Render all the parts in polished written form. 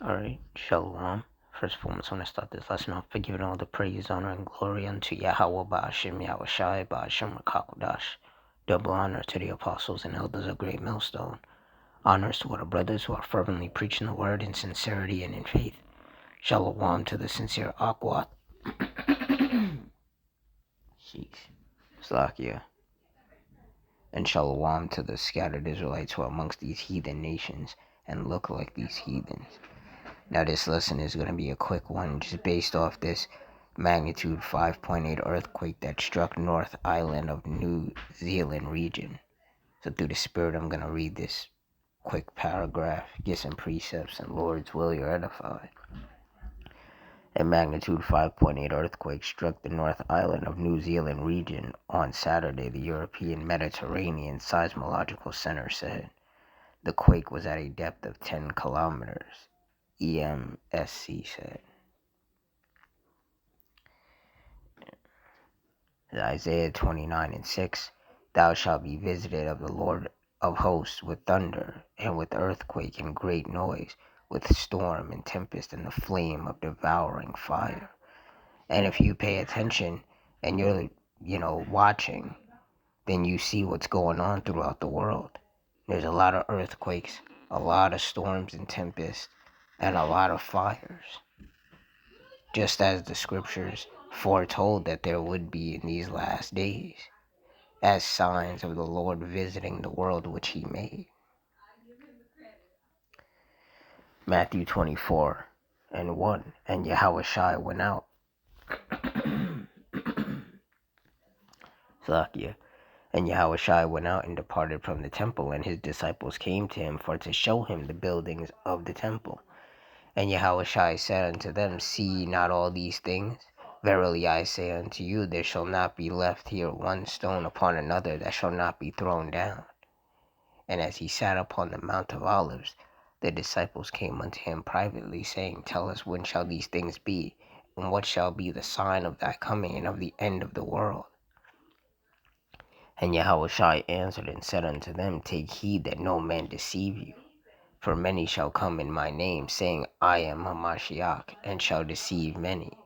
Alright, Shalom. First and foremost, I want to start this lesson off by giving all the praise, honor, and glory unto Yahweh Ba'ashem Yahushai Ba'ashem Rakakodash. Double honor to the apostles and elders of Great Millstone. Honors to our brothers who are fervently preaching the word in sincerity and in faith. Shalom to the sincere Aquat. Sheesh. Slakia. And shalom to the scattered Israelites who are amongst these heathen nations and look like these heathens. Now this lesson is going to be a quick one, just based off this magnitude 5.8 earthquake that struck North Island of New Zealand region. So through the Spirit, I'm going to read this quick paragraph, get some precepts, and Lord's will, you're edified. A magnitude 5.8 earthquake struck the North Island of New Zealand region on Saturday, the European Mediterranean Seismological Center said. The quake was at a depth of 10 kilometers. EMSC said. Isaiah 29:6, Thou shalt be visited of the Lord of hosts with thunder, and with earthquake and great noise, with storm and tempest and the flame of devouring fire. And if you pay attention and you're, watching, then you see what's going on throughout the world. There's a lot of earthquakes, a lot of storms and tempests, and a lot of fires. Just as the scriptures foretold that there would be in these last days, as signs of the Lord visiting the world which he made. Matthew 24:1, and Yahushua went out. Salakia. And Yahushua went out and departed from the temple, and his disciples came to him for to show him the buildings of the temple. And Yahushua said unto them, See ye not all these things? Verily I say unto you, there shall not be left here one stone upon another that shall not be thrown down. And as he sat upon the Mount of Olives, the disciples came unto him privately, saying, Tell us, when shall these things be? And what shall be the sign of thy coming and of the end of the world? And Yahushua answered and said unto them, Take heed that no man deceive you. For many shall come in my name, saying, I am Hamashiach, and shall deceive many.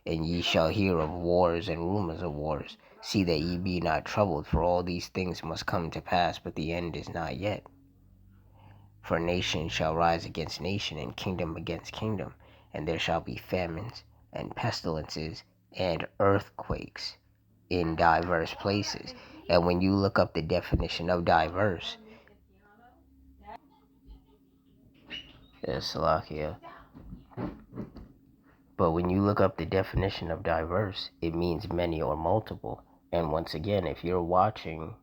And ye shall hear of wars and rumors of wars. See that ye be not troubled, for all these things must come to pass, but the end is not yet. For nation shall rise against nation, and kingdom against kingdom, and there shall be famines, and pestilences, and earthquakes in diverse places. And when you look up the definition of diverse, Salakia. But when you look up the definition of diverse, it means many or multiple. And once again, if you're watching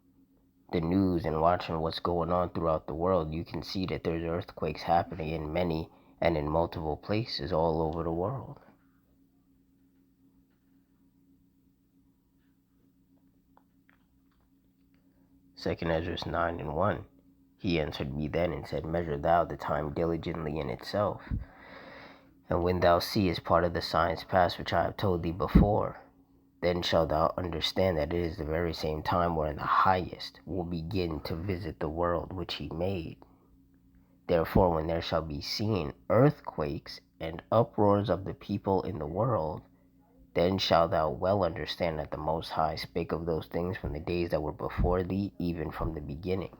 the news and watching what's going on throughout the world, you can see that there's earthquakes happening in many and in multiple places all over the world. Second Ezra 9:1. He answered me then and said, Measure thou the time diligently in itself. And when thou seest part of the signs pass which I have told thee before, then shalt thou understand that it is the very same time wherein the highest will begin to visit the world which he made. Therefore, when there shall be seen earthquakes and uproars of the people in the world, then shalt thou well understand that the Most High spake of those things from the days that were before thee, even from the beginning.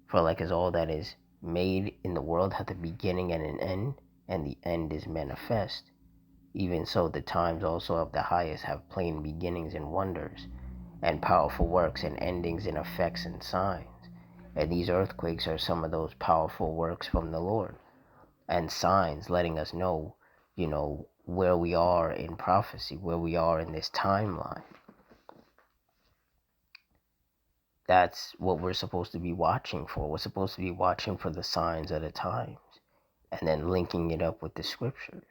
For like as all that is made in the world hath a beginning and an end, and the end is manifest, even so the times also of the highest have plain beginnings and wonders, and powerful works and endings and effects and signs. And these earthquakes are some of those powerful works from the Lord, and signs letting us know, where we are in prophecy, where we are in this timeline. That's what we're supposed to be watching for. We're supposed to be watching for the signs of the times, and then linking it up with the scriptures,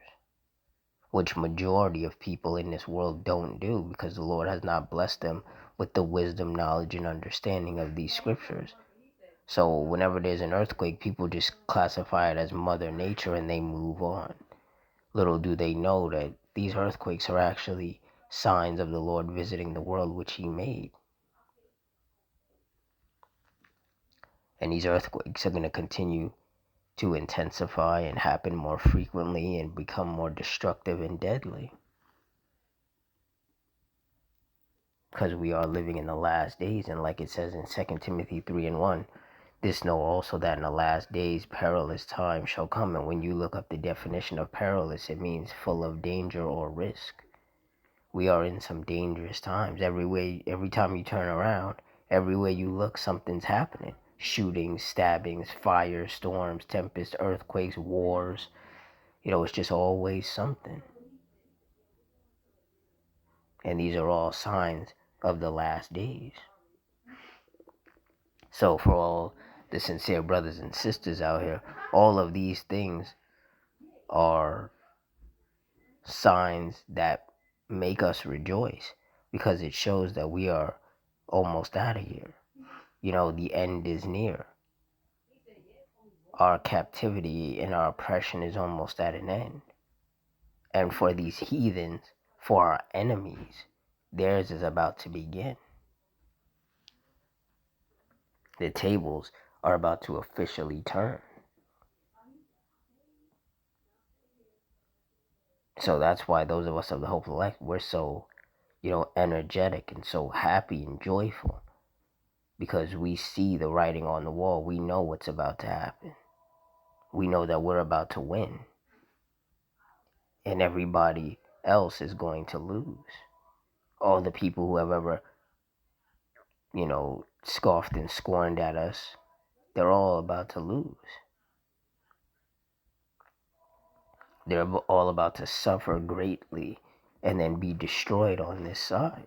which majority of people in this world don't do, because the Lord has not blessed them with the wisdom, knowledge, and understanding of these scriptures. So whenever there's an earthquake, people just classify it as Mother Nature and they move on. Little do they know that these earthquakes are actually signs of the Lord visiting the world which he made. And these earthquakes are going to continue to intensify and happen more frequently and become more destructive and deadly. Because we are living in the last days, and like it says in 2 Timothy 3:1, this know also that in the last days perilous times shall come. And when you look up the definition of perilous, it means full of danger or risk. We are in some dangerous times. Every time you turn around, everywhere you look, something's happening. Shootings, stabbings, fires, storms, tempests, earthquakes, wars. It's just always something. And these are all signs of the last days. So for all the sincere brothers and sisters out here, all of these things are signs that make us rejoice, because it shows that we are almost out of here. The end is near. Our captivity and our oppression is almost at an end. And for these heathens, for our enemies, theirs is about to begin. The tables are about to officially turn. So that's why those of us of the hopeful elect, we're so, energetic and so happy and joyful, because we see the writing on the wall. We know what's about to happen. We know that we're about to win, and everybody else is going to lose. All the people who have ever, scoffed and scorned at us, they're all about to lose. They're all about to suffer greatly and then be destroyed on this side.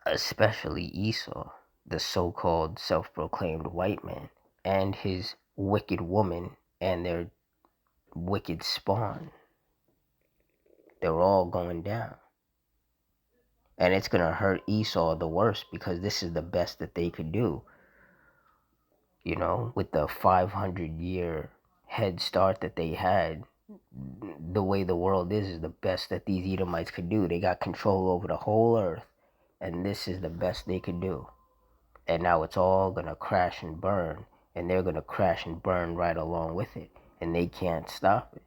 Especially Esau, the so-called self-proclaimed white man, and his wicked woman and their wicked spawn. They're all going down. And it's going to hurt Esau the worst, because this is the best that they could do. With the 500-year head start that they had, the way the world is the best that these Edomites could do. They got control over the whole earth, and this is the best they could do. And now it's all going to crash and burn, and they're going to crash and burn right along with it, and they can't stop it.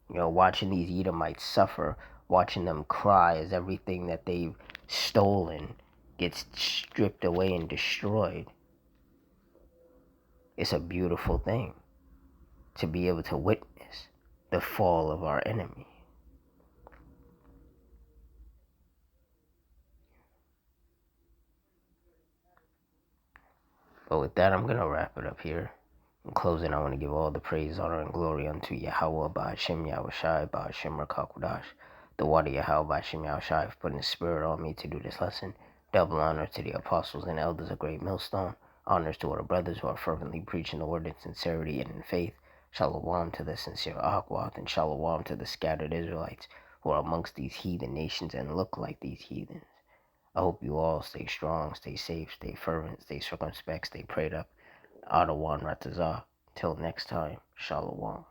Watching these Edomites suffer, watching them cry as everything that they've stolen gets stripped away and destroyed. It's a beautiful thing to be able to witness the fall of our enemy. But with that, I'm going to wrap it up here. In closing, I want to give all the praise, honor, and glory unto Yahweh, Ba'ashem Yahushai, Ba'ashem Rakakwadash, the water Yahweh, Ba'ashem Yahushai, for putting the spirit on me to do this lesson. Double honor to the apostles and elders of Great Millstone. Honors to our brothers who are fervently preaching the word in sincerity and in faith. Shalom to the sincere Akwath, and shalom to the scattered Israelites who are amongst these heathen nations and look like these heathens. I hope you all stay strong, stay safe, stay fervent, stay circumspect, stay prayed up. Adawan Ratazah. Till next time, Shalom.